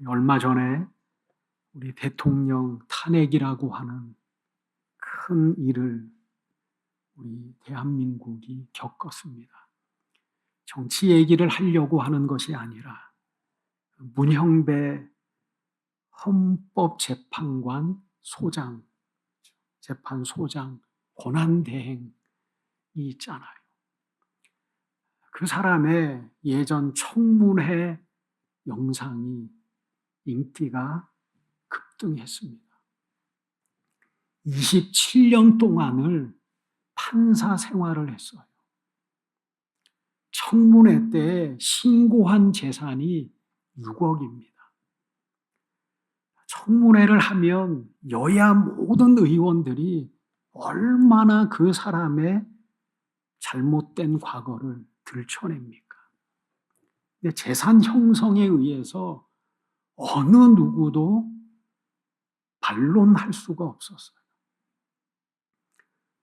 얼마 전에 우리 대통령 탄핵이라고 하는 큰 일을 우리 대한민국이 겪었습니다. 정치 얘기를 하려고 하는 것이 아니라 문형배 헌법재판관 소장, 재판소장 권한대행이 있잖아요. 그 사람의 예전 청문회 영상이 인기가 급등했습니다. 27년 동안을 판사 생활을 했어요. 청문회 때 신고한 재산이 6억입니다. 청문회를 하면 여야 모든 의원들이 얼마나 그 사람의 잘못된 과거를 들춰냅니까? 근데 재산 형성에 의해서 어느 누구도 반론할 수가 없었어요.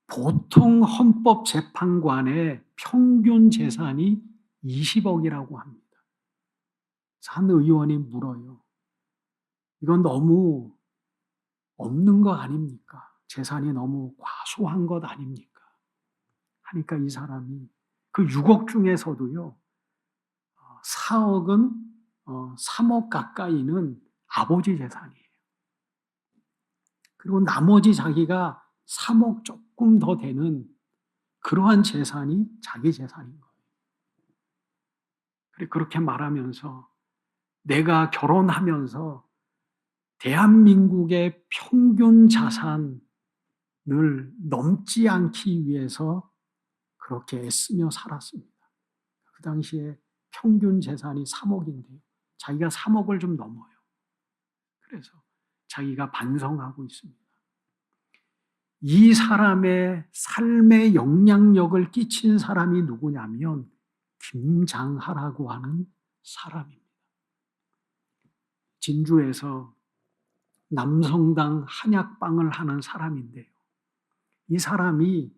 보통 헌법재판관의 평균 재산이 20억이라고 합니다. 한 의원이 물어요. 이건 너무 없는 거 아닙니까? 재산이 너무 과소한 것 아닙니까? 하니까 이 사람이 그 6억 중에서도요, 4억은 3억 가까이는 아버지 재산이에요. 그리고 나머지 자기가 3억 조금 더 되는 그러한 재산이 자기 재산인 거예요. 그렇게 말하면서 내가 결혼하면서 대한민국의 평균 자산을 넘지 않기 위해서 그렇게 애쓰며 살았습니다. 그 당시에 평균 재산이 3억인데요. 자기가 3억을 좀 넘어요. 그래서 자기가 반성하고 있습니다. 이 사람의 삶에 영향력을 끼친 사람이 누구냐면 김장하라고 하는 사람입니다. 진주에서 남성당 한약방을 하는 사람인데요. 이 사람이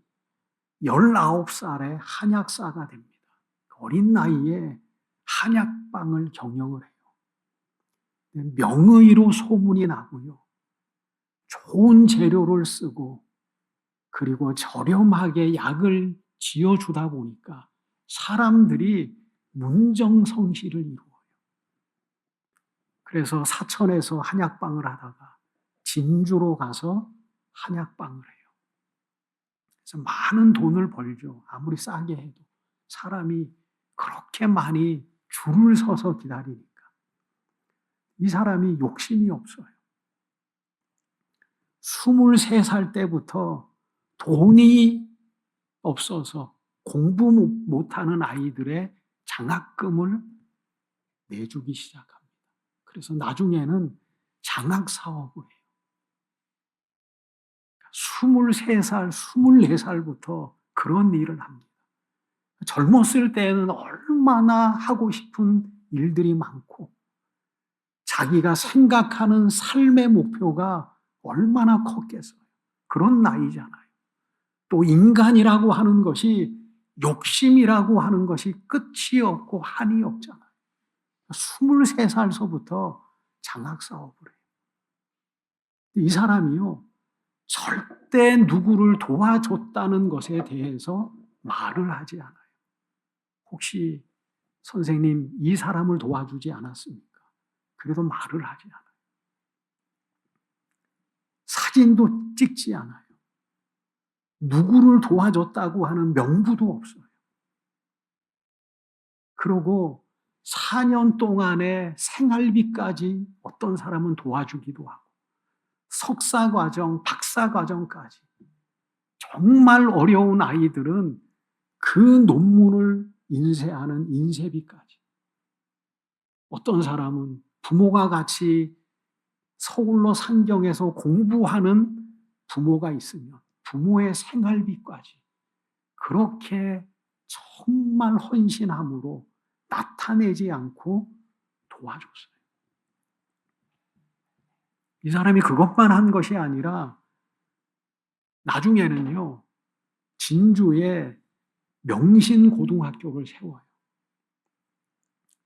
19살에 한약사가 됩니다. 어린 나이에 한약방을 경영을 해요. 명의로 소문이 나고요. 좋은 재료를 쓰고 그리고 저렴하게 약을 지어주다 보니까 사람들이 문정성시를 이루어요. 그래서 사천에서 한약방을 하다가 진주로 가서 한약방을 해요. 그래서 많은 돈을 벌죠. 아무리 싸게 해도. 사람이 그렇게 많이 줄을 서서 기다리니까. 이 사람이 욕심이 없어요. 23살 때부터 돈이 없어서 공부 못하는 아이들의 장학금을 내주기 시작합니다. 그래서 나중에는 장학사업을 해요. 23살, 24살부터 그런 일을 합니다. 젊었을 때는 얼마나 하고 싶은 일들이 많고 자기가 생각하는 삶의 목표가 얼마나 컸겠어요. 그런 나이잖아요. 또 인간이라고 하는 것이 욕심이라고 하는 것이 끝이 없고 한이 없잖아요. 23살서부터 장학사업을 해요. 이 사람이요, 절대 누구를 도와줬다는 것에 대해서 말을 하지 않아요. 혹시 선생님 이 사람을 도와주지 않았습니까? 그래도 말을 하지 않아요. 사진도 찍지 않아요. 누구를 도와줬다고 하는 명부도 없어요. 그러고 4년 동안의 생활비까지 어떤 사람은 도와주기도 하고 석사과정, 박사과정까지 정말 어려운 아이들은 그 논문을 인쇄하는 인쇄비까지 어떤 사람은 부모가 같이 서울로 상경해서 공부하는 부모가 있으면 부모의 생활비까지 그렇게 정말 헌신함으로 나타내지 않고 도와줬어요. 이 사람이 그것만 한 것이 아니라 나중에는요, 진주에 명신고등학교를 세워요.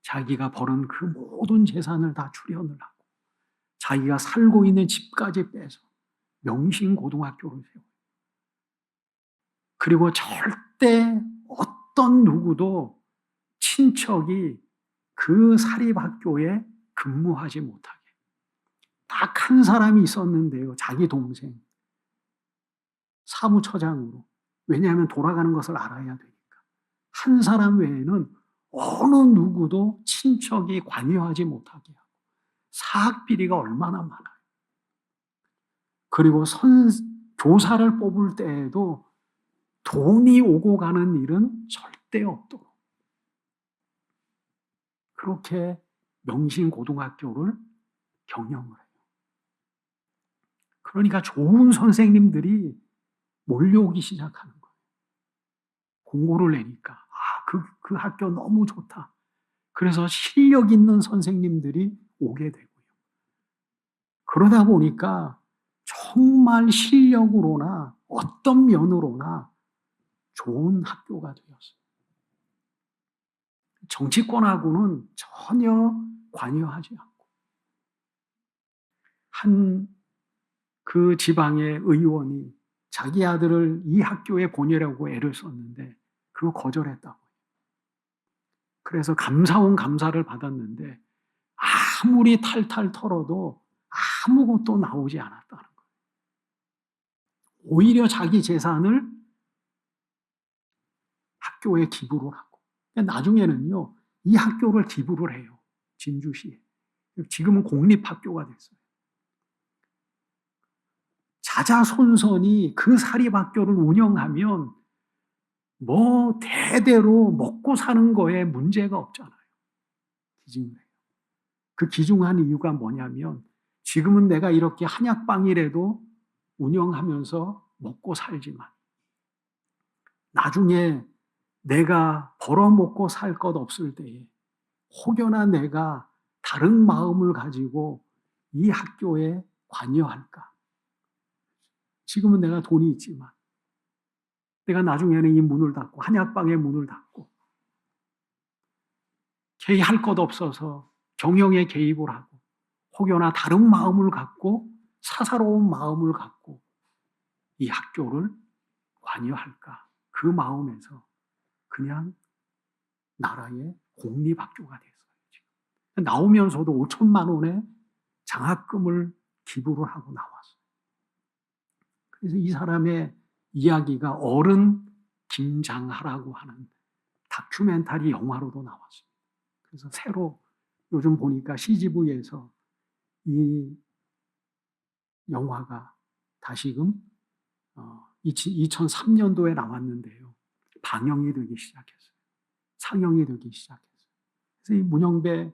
자기가 벌은 그 모든 재산을 다 출연을 하고 자기가 살고 있는 집까지 빼서 명신고등학교를 세워요. 그리고 절대 어떤 누구도 친척이 그 사립학교에 근무하지 못하게. 딱 한 사람이 있었는데요. 자기 동생. 사무처장으로. 왜냐하면 돌아가는 것을 알아야 되니까. 한 사람 외에는 어느 누구도 친척이 관여하지 못하게 하고 사학 비리가 얼마나 많아요. 그리고 교사를 뽑을 때에도 돈이 오고 가는 일은 절대 없도록 그렇게 명신고등학교를 경영을 해요. 그러니까 좋은 선생님들이 몰려오기 시작하는 거예요. 공고를 내니까 그 학교 너무 좋다. 그래서 실력 있는 선생님들이 오게 되고요. 그러다 보니까 정말 실력으로나 어떤 면으로나 좋은 학교가 되었어요. 정치권하고는 전혀 관여하지 않고 그 지방의 의원이 자기 아들을 이 학교에 보내려고 애를 썼는데 그거 거절했다고. 그래서 감사원 감사를 받았는데 아무리 탈탈 털어도 아무것도 나오지 않았다는 거예요. 오히려 자기 재산을 학교에 기부를 하고 나중에는요 이 학교를 기부를 해요. 진주시에. 지금은 공립학교가 됐어요. 자자손손이 그 사립학교를 운영하면 뭐 대대로 먹고 사는 거에 문제가 없잖아요. 기증을 해요. 그 기중한 이유가 뭐냐면 지금은 내가 이렇게 한약방이라도 운영하면서 먹고 살지만 나중에 내가 벌어먹고 살 것 없을 때에 혹여나 내가 다른 마음을 가지고 이 학교에 관여할까? 지금은 내가 돈이 있지만 내가 나중에는 이 문을 닫고 한약방의 문을 닫고 개입할 것 없어서 경영에 개입을 하고 혹여나 다른 마음을 갖고 사사로운 마음을 갖고 이 학교를 관여할까? 그 마음에서 그냥 나라의 공립학교가 됐어요. 지금. 나오면서도 5천만 원의 장학금을 기부를 하고 나왔어요. 그래서 이 사람의 이야기가 어른 김장하라고 하는 다큐멘터리 영화로도 나왔어요. 그래서 새로 요즘 보니까 CGV에서 이 영화가 다시금 2003년도에 나왔는데요. 방영이 되기 시작했어요. 상영이 되기 시작했어요. 그래서 이 문영배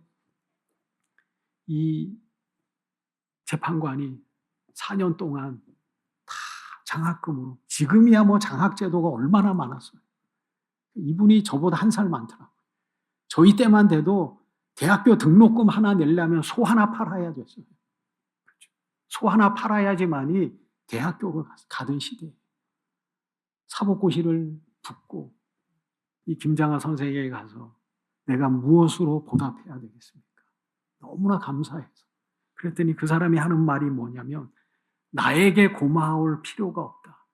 이 재판관이 4년 동안 다 장학금으로 지금이야 뭐 장학제도가 얼마나 많았어요. 이분이 저보다 한 살 많더라고요. 저희 때만 돼도 대학교 등록금 하나 내려면 소 하나 팔아야 됐어요. 그렇죠? 소 하나 팔아야지만이 대학교를 가던 시대예요. 사법고시를 붙고 이 김장하 선생에게 가서 내가 무엇으로 보답해야 되겠습니까? 너무나 감사해서. 그랬더니 그 사람이 하는 말이 뭐냐면 나에게 고마울 필요가 없다.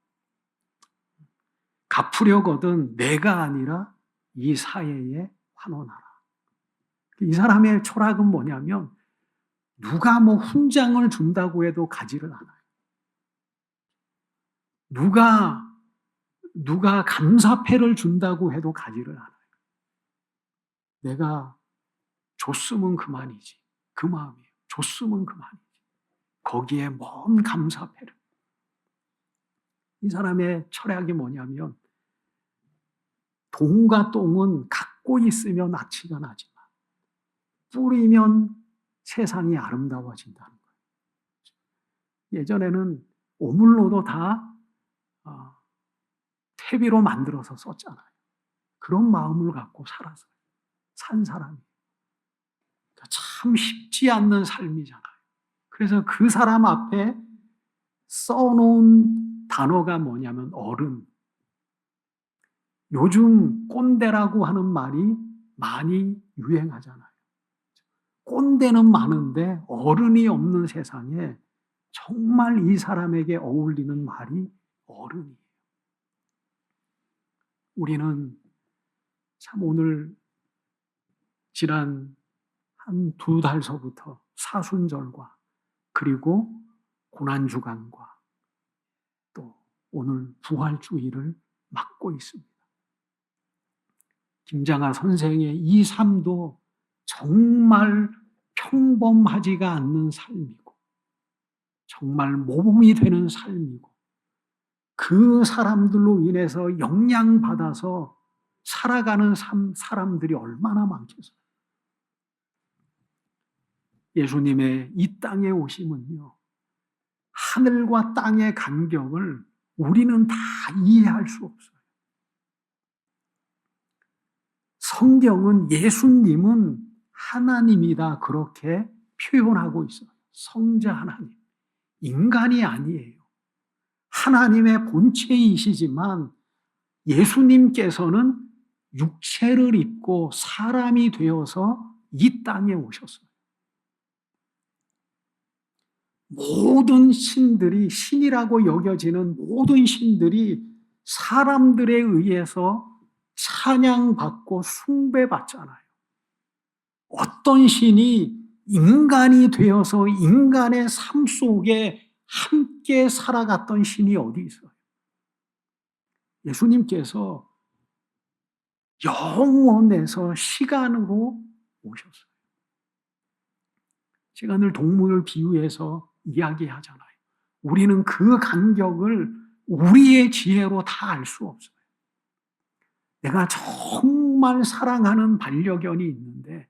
갚으려거든 내가 아니라 이 사회에 환원하라. 이 사람의 철학은 뭐냐면 누가 뭐 훈장을 준다고 해도 가지를 않아요. 누가 감사패를 준다고 해도 가지를 않아요. 내가 줬으면 그만이지. 그 마음이에요. 줬으면 그만이지. 거기에 먼 감사패를. 이 사람의 철학이 뭐냐면 동과 똥은 갖고 있으면 낯이가 나지만 뿌리면 세상이 아름다워진다는 거예요. 예전에는 오물로도 다 퇴비로 만들어서 썼잖아요. 그런 마음을 갖고 살아서 산 사람이 참 쉽지 않는 삶이잖아요. 그래서 그 사람 앞에 써놓은 단어가 뭐냐면 어른. 요즘 꼰대라고 하는 말이 많이 유행하잖아요. 꼰대는 많은데 어른이 없는 세상에 정말 이 사람에게 어울리는 말이 어른이에요. 우리는 참 오늘 지난 한 2달서부터 사순절과 그리고 고난주간과 또 오늘 부활주일을 맞고 있습니다. 김장하 선생의 이 삶도 정말 평범하지가 않는 삶이고 정말 모범이 되는 삶이고 그 사람들로 인해서 영향받아서 살아가는 사람들이 얼마나 많겠어요. 예수님의 이 땅에 오심은요, 하늘과 땅의 간격을 우리는 다 이해할 수 없어요. 성경은 예수님은 하나님이다 그렇게 표현하고 있어요. 성자 하나님. 인간이 아니에요. 하나님의 본체이시지만 예수님께서는 육체를 입고 사람이 되어서 이 땅에 오셨어요. 모든 신들이, 신이라고 여겨지는 모든 신들이 사람들에 의해서 찬양받고 숭배받잖아요. 어떤 신이 인간이 되어서 인간의 삶 속에 함께 살아갔던 신이 어디 있어요? 예수님께서 영원에서 시간으로 오셨어요. 제가 늘 동물을 비유해서 이야기하잖아요. 우리는 그 간격을 우리의 지혜로 다 알 수 없어요. 내가 정말 사랑하는 반려견이 있는데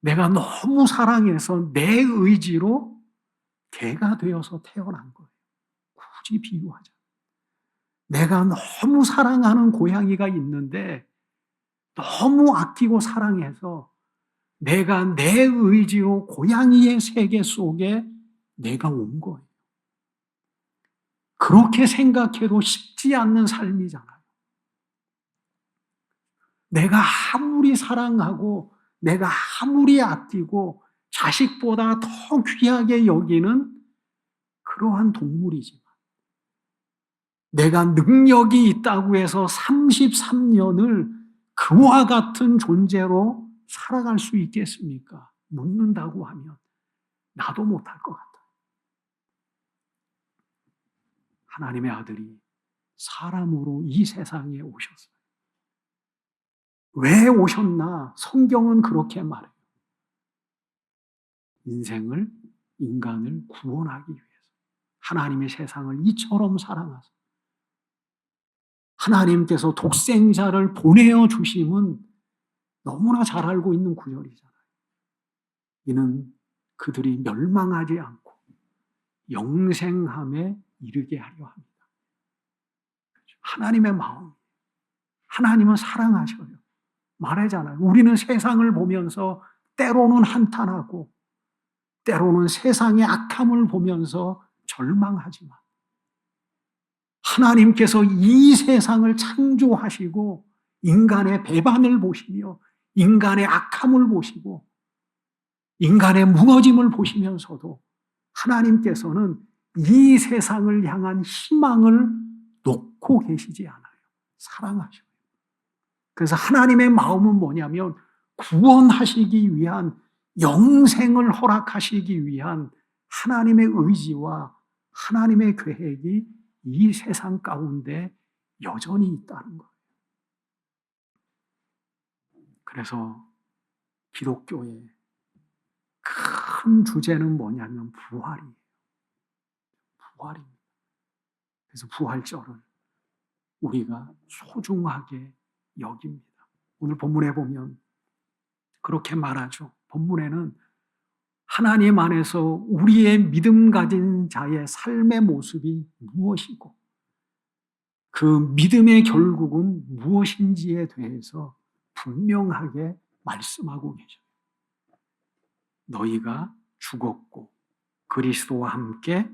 내가 너무 사랑해서 내 의지로 개가 되어서 태어난 거예요. 굳이 비유하자. 내가 너무 사랑하는 고양이가 있는데 너무 아끼고 사랑해서 내가 내 의지로 고양이의 세계 속에 내가 온 거예요. 그렇게 생각해도 쉽지 않는 삶이잖아요. 내가 아무리 사랑하고 내가 아무리 아끼고 자식보다 더 귀하게 여기는 그러한 동물이지만 내가 능력이 있다고 해서 33년을 그와 같은 존재로 살아갈 수 있겠습니까? 묻는다고 하면 나도 못할 것 같아요. 하나님의 아들이 사람으로 이 세상에 오셨어요. 왜 오셨나? 성경은 그렇게 말해요. 인간을 구원하기 위해서. 하나님의 세상을 이처럼 사랑하사 하나님께서 독생자를 보내어 주심은 너무나 잘 알고 있는 구절이잖아요. 이는 그들이 멸망하지 않고 영생함에 이르게 하려 합니다. 하나님의 마음. 하나님은 사랑하셔요. 말하잖아요. 우리는 세상을 보면서 때로는 한탄하고 때로는 세상의 악함을 보면서 절망하지만 하나님께서 이 세상을 창조하시고 인간의 배반을 보시며 인간의 악함을 보시고 인간의 무너짐을 보시면서도 하나님께서는 이 세상을 향한 희망을 놓고 계시지 않아요. 사랑하셔요. 그래서 하나님의 마음은 뭐냐면 구원하시기 위한 영생을 허락하시기 위한 하나님의 의지와 하나님의 계획이 이 세상 가운데 여전히 있다는 거예요. 그래서 기독교의 큰 주제는 뭐냐면 부활이에요. 부활입니다. 그래서 부활절을 우리가 소중하게 여깁니다. 오늘 본문에 보면 그렇게 말하죠. 본문에는 하나님 안에서 우리의 믿음 가진 자의 삶의 모습이 무엇이고 그 믿음의 결국은 무엇인지에 대해서 분명하게 말씀하고 계셔요. 너희가 죽었고 그리스도와 함께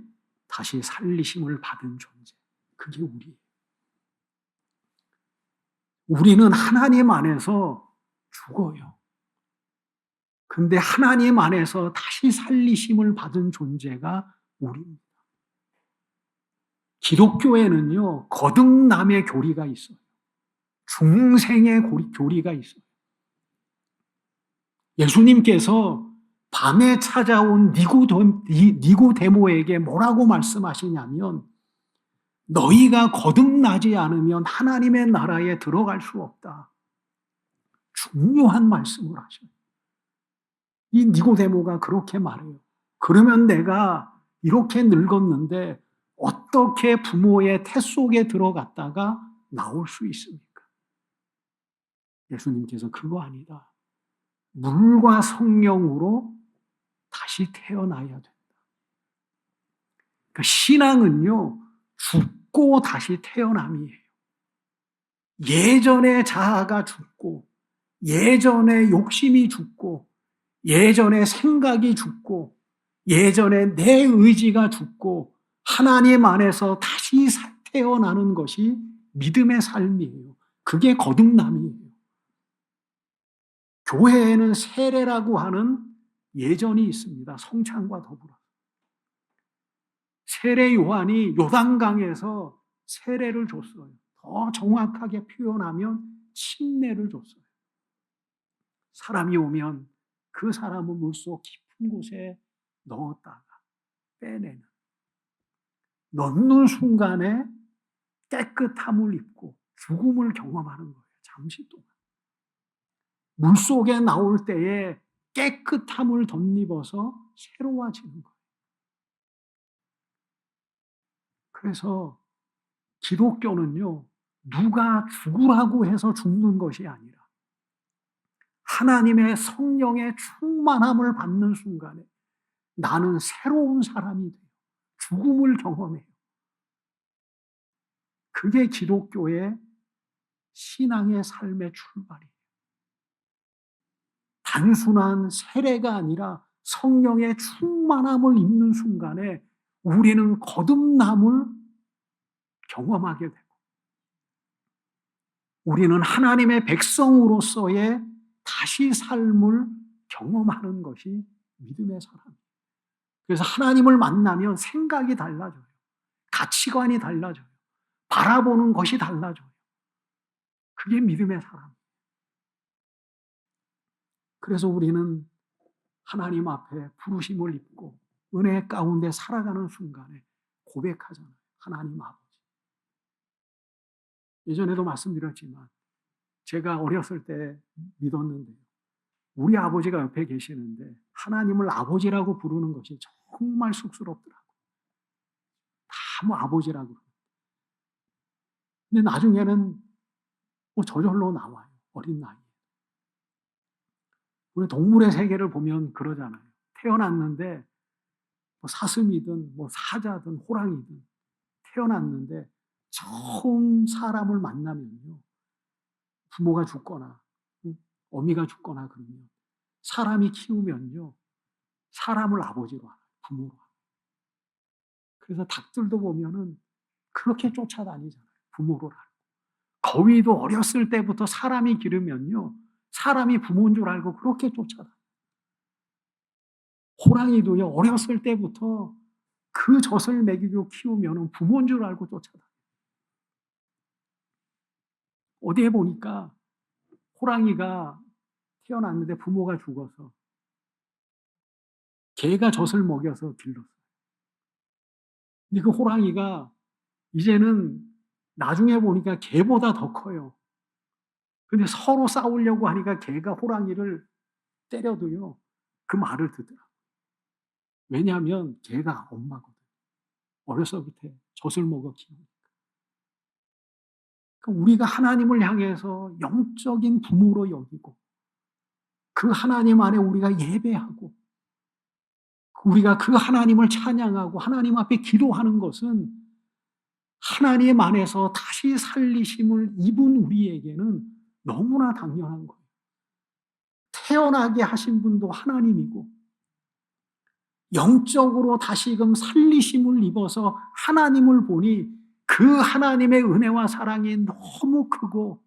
다시 살리심을 받은 존재. 그게 우리예요. 우리는 하나님 안에서 죽어요. 근데 하나님 안에서 다시 살리심을 받은 존재가 우리입니다. 기독교에는요, 거듭남의 교리가 있어요. 중생의 교리가 있어요. 예수님께서 밤에 찾아온 니고데모에게 뭐라고 말씀하시냐면, 너희가 거듭나지 않으면 하나님의 나라에 들어갈 수 없다. 중요한 말씀을 하셔요. 이 니고데모가 그렇게 말해요. 그러면 내가 이렇게 늙었는데 어떻게 부모의 태 속에 들어갔다가 나올 수 있습니까? 예수님께서 그거 아니다. 물과 성령으로 다시 태어나야 된다. 그러니까 신앙은요, 죽고 다시 태어남이에요. 예전의 자아가 죽고, 예전의 욕심이 죽고, 예전의 생각이 죽고, 예전의 내 의지가 죽고, 하나님 안에서 다시 태어나는 것이 믿음의 삶이에요. 그게 거듭남이에요. 교회에는 세례라고 하는 예전이 있습니다. 성찬과 더불어. 세례 요한이 요단강에서 세례를 줬어요. 더 정확하게 표현하면 침례를 줬어요. 사람이 오면 그 사람을 물속 깊은 곳에 넣었다가 빼내는, 넣는 순간에 깨끗함을 입고 죽음을 경험하는 거예요. 잠시 동안. 물속에 나올 때에 깨끗함을 덧입어서 새로워지는 거예요. 그래서 기독교는요, 누가 죽으라고 해서 죽는 것이 아니라 하나님의 성령의 충만함을 받는 순간에 나는 새로운 사람이 돼요. 죽음을 경험해요. 그게 기독교의 신앙의 삶의 출발이에요. 단순한 세례가 아니라 성령의 충만함을 입는 순간에 우리는 거듭남을 경험하게 되고, 우리는 하나님의 백성으로서의 다시 삶을 경험하는 것이 믿음의 사람이에요. 그래서 하나님을 만나면 생각이 달라져요. 가치관이 달라져요. 바라보는 것이 달라져요. 그게 믿음의 사람이에요. 그래서 우리는 하나님 앞에 부르심을 입고 은혜 가운데 살아가는 순간에 고백하잖아요. 하나님 아버지. 예전에도 말씀드렸지만 제가 어렸을 때 믿었는데요. 우리 아버지가 옆에 계시는데 하나님을 아버지라고 부르는 것이 정말 쑥스럽더라고요. 다 뭐 아버지라고. 근데 나중에는 뭐 저절로 나와요. 어린 나이에. 우리 동물의 세계를 보면 그러잖아요. 태어났는데 뭐 사슴이든 뭐 사자든 호랑이든 태어났는데 처음 사람을 만나면요. 부모가 죽거나 어미가 죽거나 그러면 사람이 키우면요. 사람을 아버지로 알아요. 부모로 알아요. 그래서 닭들도 보면은 그렇게 쫓아다니잖아요. 부모로 알아요. 거위도 어렸을 때부터 사람이 기르면요. 사람이 부모인 줄 알고 그렇게 쫓아다녀요. 호랑이도요. 어렸을 때부터 그 젖을 먹이고 키우면 부모인 줄 알고 쫓아다녀요. 어디에 보니까 호랑이가 태어났는데 부모가 죽어서 개가 젖을 먹여서 길렀어요. 근데 그 호랑이가 이제는 나중에 보니까 개보다 더 커요. 근데 서로 싸우려고 하니까 개가 호랑이를 때려도요, 그 말을 듣더라고요. 왜냐하면 개가 엄마거든. 어려서부터 젖을 먹어 키우니까. 그러니까 우리가 하나님을 향해서 영적인 부모로 여기고, 그 하나님 안에 우리가 예배하고, 우리가 그 하나님을 찬양하고 하나님 앞에 기도하는 것은 하나님 안에서 다시 살리심을 입은 우리에게는 너무나 당연한 거예요. 태어나게 하신 분도 하나님이고 영적으로 다시금 살리심을 입어서 하나님을 보니 그 하나님의 은혜와 사랑이 너무 크고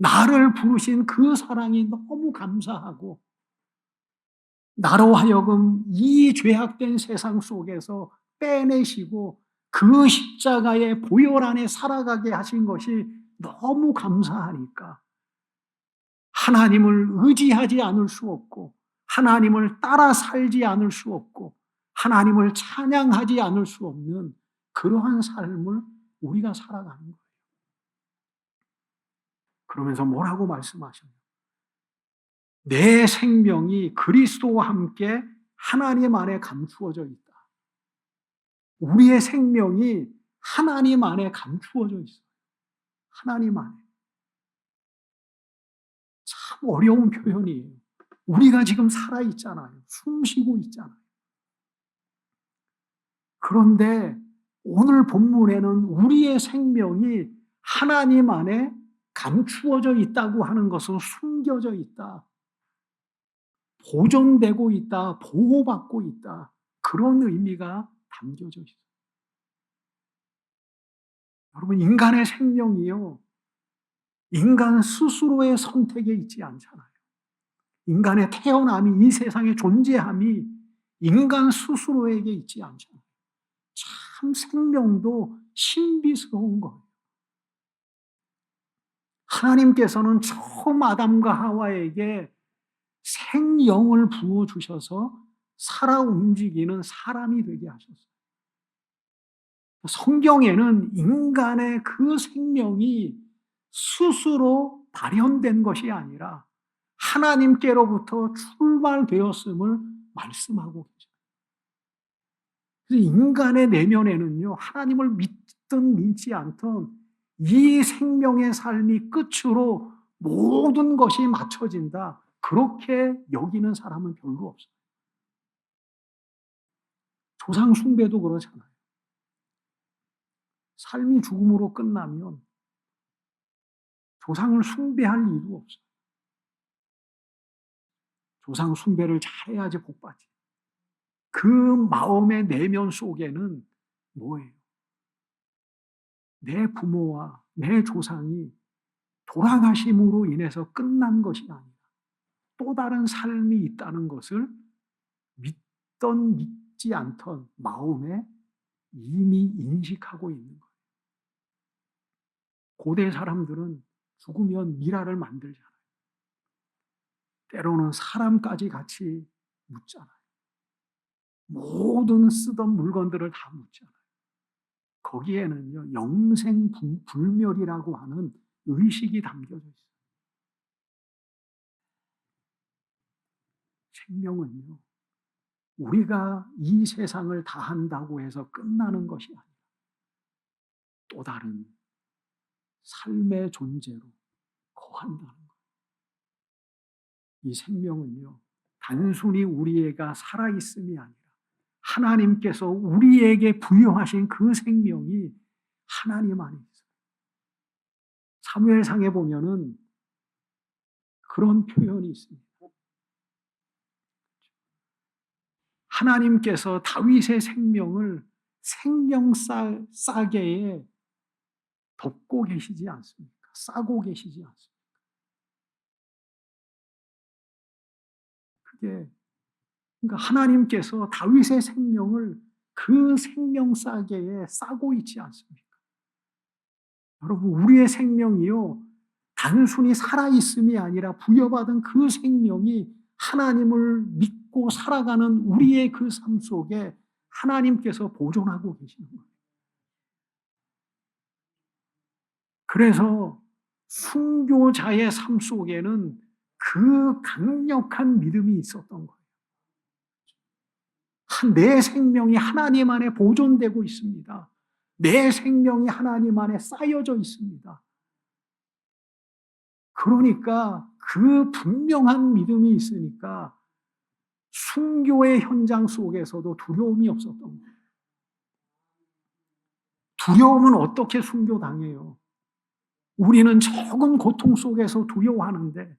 나를 부르신 그 사랑이 너무 감사하고 나로 하여금 이 죄악된 세상 속에서 빼내시고 그 십자가의 보혈 안에 살아가게 하신 것이 너무 감사하니까 하나님을 의지하지 않을 수 없고 하나님을 따라 살지 않을 수 없고 하나님을 찬양하지 않을 수 없는 그러한 삶을 우리가 살아가는 거예요. 그러면서 뭐라고 말씀하셨나요? 내 생명이 그리스도와 함께 하나님 안에 감추어져 있다. 우리의 생명이 하나님 안에 감추어져 있어요. 하나님 안에. 참 어려운 표현이에요. 우리가 지금 살아있잖아요. 숨 쉬고 있잖아요. 그런데 오늘 본문에는 우리의 생명이 하나님 안에 감추어져 있다고 하는 것은 숨겨져 있다. 보존되고 있다. 보호받고 있다. 그런 의미가 담겨져 있어요. 여러분, 인간의 생명이요. 인간 스스로의 선택에 있지 않잖아요. 인간의 태어남이, 이 세상의 존재함이 인간 스스로에게 있지 않잖아요. 참 생명도 신비스러운 거예요. 하나님께서는 처음 아담과 하와에게 생명을 부어주셔서 살아 움직이는 사람이 되게 하셨어요. 성경에는 인간의 그 생명이 스스로 발현된 것이 아니라 하나님께로부터 출발되었음을 말씀하고 계세요. 그래서 인간의 내면에는요, 하나님을 믿든 믿지 않든 이 생명의 삶이 끝으로 모든 것이 맞춰진다. 그렇게 여기는 사람은 별로 없어요. 조상 숭배도 그렇잖아요. 삶이 죽음으로 끝나면 조상을 숭배할 이유가 없어요. 조상 숭배를 잘해야지 복받지. 그 마음의 내면 속에는 뭐예요? 내 부모와 내 조상이 돌아가심으로 인해서 끝난 것이 아니라 또 다른 삶이 있다는 것을 믿던 믿지 않던 마음에 이미 인식하고 있는 거예요. 고대 사람들은 죽으면 미라를 만들잖아요. 때로는 사람까지 같이 묻잖아요. 모든 쓰던 물건들을 다 묻잖아요. 거기에는요, 영생불멸이라고 하는 의식이 담겨져 있어요. 생명은요, 우리가 이 세상을 다 한다고 해서 끝나는 것이 아니라 또 다른 삶의 존재로 거한다는 거예요. 이 생명은요, 단순히 우리가 살아있음이 아니라 하나님께서 우리에게 부여하신 그 생명이 하나님 안에 있어요. 사무엘상에 보면은 그런 표현이 있습니다. 하나님께서 다윗의 생명을 생명싸개에 덮고 계시지 않습니까? 싸고 계시지 않습니까? 그게 그러니까 하나님께서 다윗의 생명을 그 생명싸개에 싸고 있지 않습니까? 여러분, 우리의 생명이요, 단순히 살아있음이 아니라 부여받은 그 생명이 하나님을 믿고 살아가는 우리의 그 삶 속에 하나님께서 보존하고 계시는 거예요. 그래서 순교자의 삶 속에는 그 강력한 믿음이 있었던 거예요. 내 생명이 하나님 안에 보존되고 있습니다. 내 생명이 하나님 안에 쌓여져 있습니다. 그러니까 그 분명한 믿음이 있으니까 순교의 현장 속에서도 두려움이 없었던 거예요. 두려움은 어떻게 순교당해요? 우리는 적은 고통 속에서 두려워하는데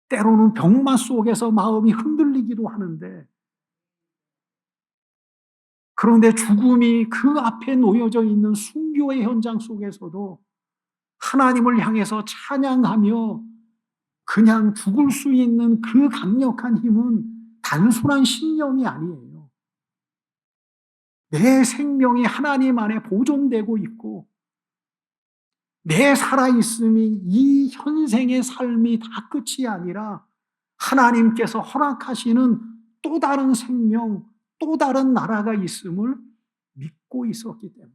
때로는 병마 속에서 마음이 흔들리기도 하는데 그런데 죽음이 그 앞에 놓여져 있는 순교의 현장 속에서도 하나님을 향해서 찬양하며 그냥 죽을 수 있는 그 강력한 힘은 단순한 신념이 아니에요. 내 생명이 하나님 안에 보존되고 있고 내 살아있음이 이 현생의 삶이 다 끝이 아니라 하나님께서 허락하시는 또 다른 생명, 또 다른 나라가 있음을 믿고 있었기 때문에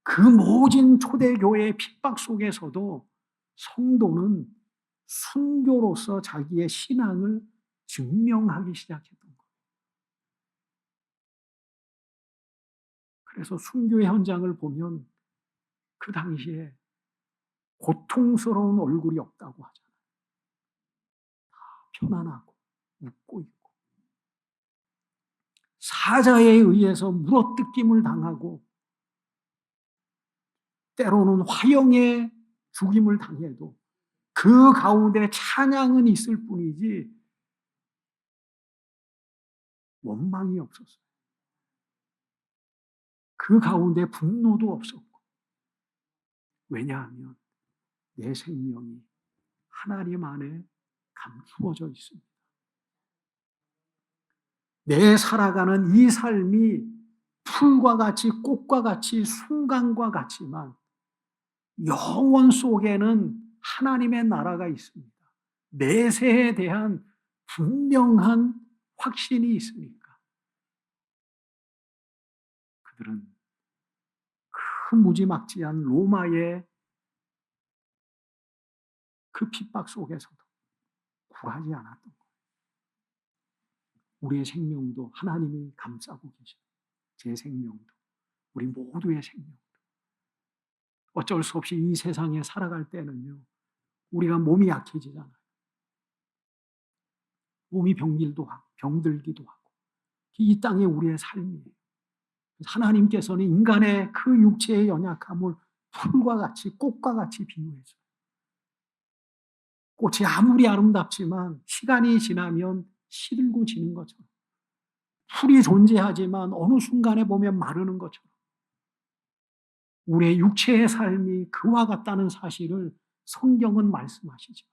그 모진 초대교회의 핍박 속에서도 성도는 순교로서 자기의 신앙을 증명하기 시작했던 거예요. 그래서 순교의 현장을 보면 그 당시에 고통스러운 얼굴이 없다고 하잖아요. 다 편안하고 웃고 있고 사자에 의해서 물어뜯김을 당하고 때로는 화형에 죽임을 당해도 그 가운데 찬양은 있을 뿐이지 원망이 없었어요. 그 가운데 분노도 없었고. 왜냐하면 내 생명이 하나님 안에 감추어져 있습니다. 내 살아가는 이 삶이 풀과 같이 꽃과 같이 순간과 같지만 영원 속에는 하나님의 나라가 있습니다. 내세에 대한 분명한 확신이 있으니까 그들은 그 무지막지한 로마의 그 핍박 속에서도 굴하지 않았던 거예요. 우리의 생명도 하나님이 감싸고 계셔요. 제 생명도, 우리 모두의 생명도. 어쩔 수 없이 이 세상에 살아갈 때는요, 우리가 몸이 약해지잖아요. 몸이 병들기도 하고. 이 땅에 우리의 삶이에요. 하나님께서는 인간의 그 육체의 연약함을 풀과 같이, 꽃과 같이 비유해줘요. 꽃이 아무리 아름답지만 시간이 지나면 시들고 지는 것처럼, 풀이 존재하지만 어느 순간에 보면 마르는 것처럼 우리의 육체의 삶이 그와 같다는 사실을 성경은 말씀하시죠.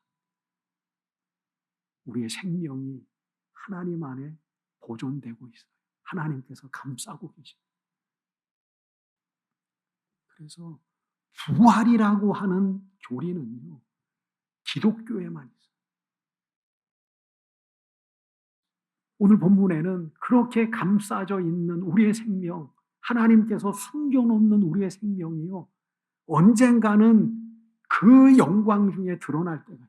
우리의 생명이 하나님 안에 보존되고 있어요. 하나님께서 감싸고 계십니다. 그래서 부활이라고 하는 교리는요, 기독교에만 있어요. 오늘 본문에는 그렇게 감싸져 있는 우리의 생명, 하나님께서 숨겨놓는 우리의 생명이요, 언젠가는 그 영광 중에 드러날 때가 있어요.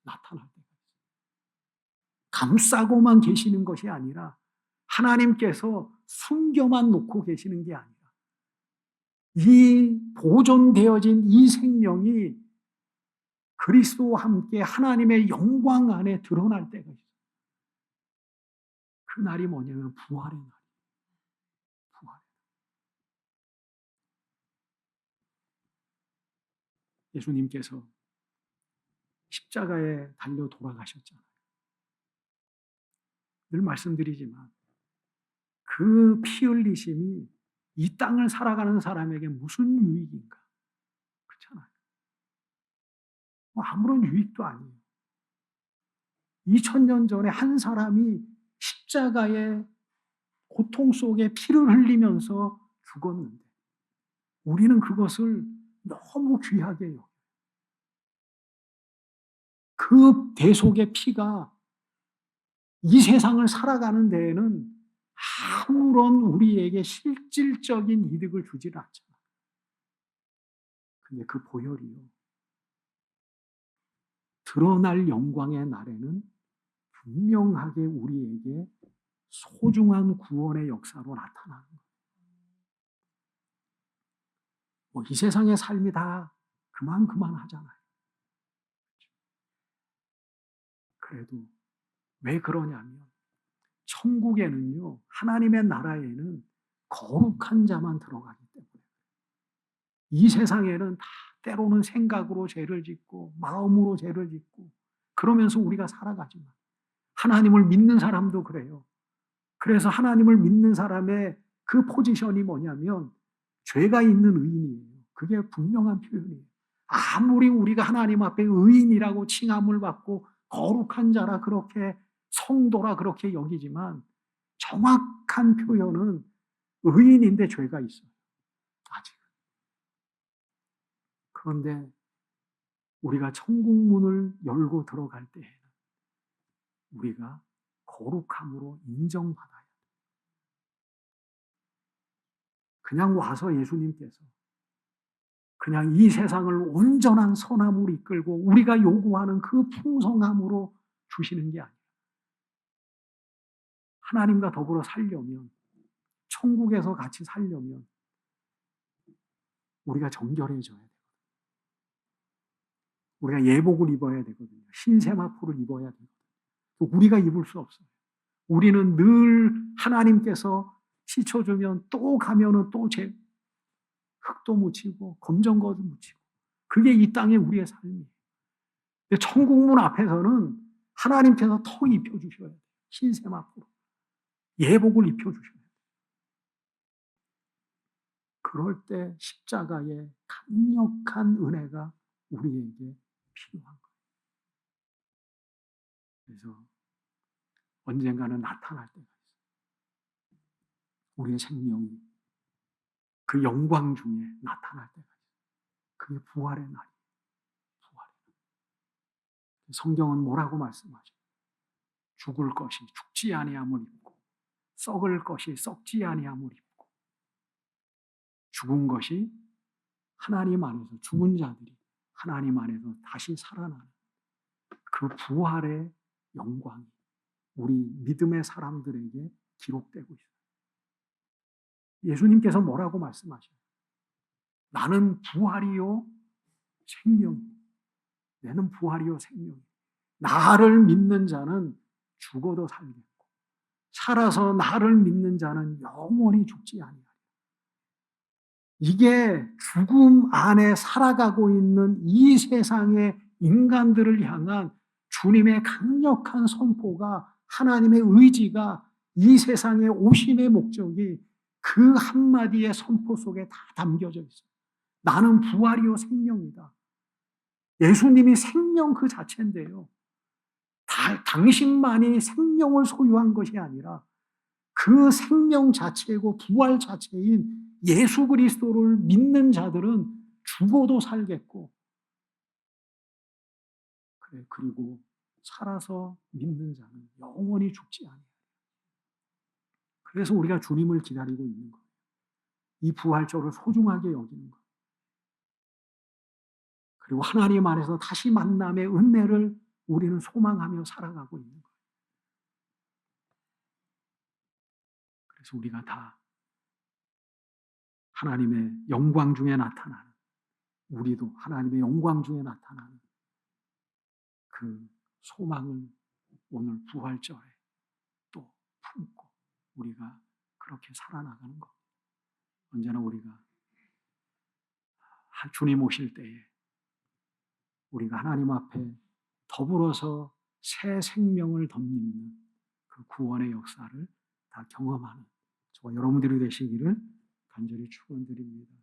나타날 때가 있어요. 감싸고만 계시는 것이 아니라 하나님께서 숨겨만 놓고 계시는 게 아니라 이 보존되어진 이 생명이 그리스도와 함께 하나님의 영광 안에 드러날 때가 있어요. 그 날이 뭐냐면 부활의 날. 부활. 예수님께서 십자가에 달려 돌아가셨잖아요. 늘 말씀드리지만 그 피 흘리심이 이 땅을 살아가는 사람에게 무슨 유익인가? 그렇잖아요. 아무런 유익도 아니에요. 2000년 전에 한 사람이 십자가의 고통 속에 피를 흘리면서 죽었는데 우리는 그것을 너무 귀하게 여겨요. 그 대속의 피가 이 세상을 살아가는 데에는 아무런 우리에게 실질적인 이득을 주질 않잖아요. 근데 그 보혈이요, 드러날 영광의 날에는 분명하게 우리에게 소중한 구원의 역사로 나타나는 거예요. 이 세상의 삶이 다 그만하잖아요. 그래도 왜 그러냐면 천국에는요, 하나님의 나라에는 거룩한 자만 들어가기 때문에 이 세상에는 다 때로는 생각으로 죄를 짓고 마음으로 죄를 짓고 그러면서 우리가 살아가지만 하나님을 믿는 사람도 그래요. 그래서 하나님을 믿는 사람의 그 포지션이 뭐냐면 죄가 있는 의인이에요. 그게 분명한 표현이에요. 아무리 우리가 하나님 앞에 의인이라고 칭함을 받고 거룩한 자라 그렇게 성도라 그렇게 여기지만 정확한 표현은 의인인데 죄가 있어요. 아직. 그런데 우리가 천국 문을 열고 들어갈 때에는 우리가 거룩함으로 인정받아야 돼요. 그냥 와서 예수님께서 그냥 이 세상을 온전한 선함으로 이끌고 우리가 요구하는 그 풍성함으로 주시는 게 아니에요. 하나님과 더불어 살려면, 천국에서 같이 살려면 우리가 정결해져야 돼요. 우리가 예복을 입어야 되거든요. 흰세마포를 입어야 되거든요. 우리가 입을 수 없어요. 우리는 늘 하나님께서 씻어주면 또 가면은 또 흙도 묻히고 검정거도 묻히고 그게 이 땅에 우리의 삶이에요. 근데 천국문 앞에서는 하나님께서 더 입혀주셔야 돼요. 흰세마포로 예복을 입혀주셔야 돼요. 그럴 때 십자가의 강력한 은혜가 우리에게 필요한 거예요. 그래서 언젠가는 나타날 때가 있어요. 우리의 생명이 그 영광 중에 나타날 때가 있어요. 그게 부활의 날이에요. 부활의 날. 성경은 뭐라고 말씀하죠? 죽을 것이 죽지 아니함을 입고 썩을 것이 썩지 아니함을 입고 죽은 것이 하나님 안에서 죽은 자들이 하나님 안에서 다시 살아나는 그 부활의 영광이 우리 믿음의 사람들에게 기록되고 있어요. 예수님께서 뭐라고 말씀하셔요? 나는 부활이요 생명이요. 나는 부활이요 생명이요. 나를 믿는 자는 죽어도 살겠고 살아서 나를 믿는 자는 영원히 죽지 아니하리라. 이게 죽음 안에 살아가고 있는 이 세상의 인간들을 향한 주님의 강력한 선포가 하나님의 의지가 이 세상의 오심의 목적이 그 한마디의 선포 속에 다 담겨져 있어요. 나는 부활이요 생명이다. 예수님이 생명 그 자체인데요. 당신만이 생명을 소유한 것이 아니라 그 생명 자체이고 부활 자체인 예수 그리스도를 믿는 자들은 죽어도 살겠고 그리고 살아서 믿는 자는 영원히 죽지 아니하리라. 그래서 우리가 주님을 기다리고 있는 거예요. 이 부활절을 소중하게 여기는 거예요. 그리고 하나님 안에서 다시 만남의 은혜를 우리는 소망하며 살아가고 있는 거예요. 그래서 우리가 다 하나님의 영광 중에 나타나는 우리도 하나님의 영광 중에 나타나는 그 소망을 오늘 부활절에 또 품고 우리가 그렇게 살아나가는 것. 언제나 우리가 주님 오실 때에 우리가 하나님 앞에 더불어서 새 생명을 덧입는 그 구원의 역사를 다 경험하는 저와 여러분들이 되시기를 간절히 축원드립니다.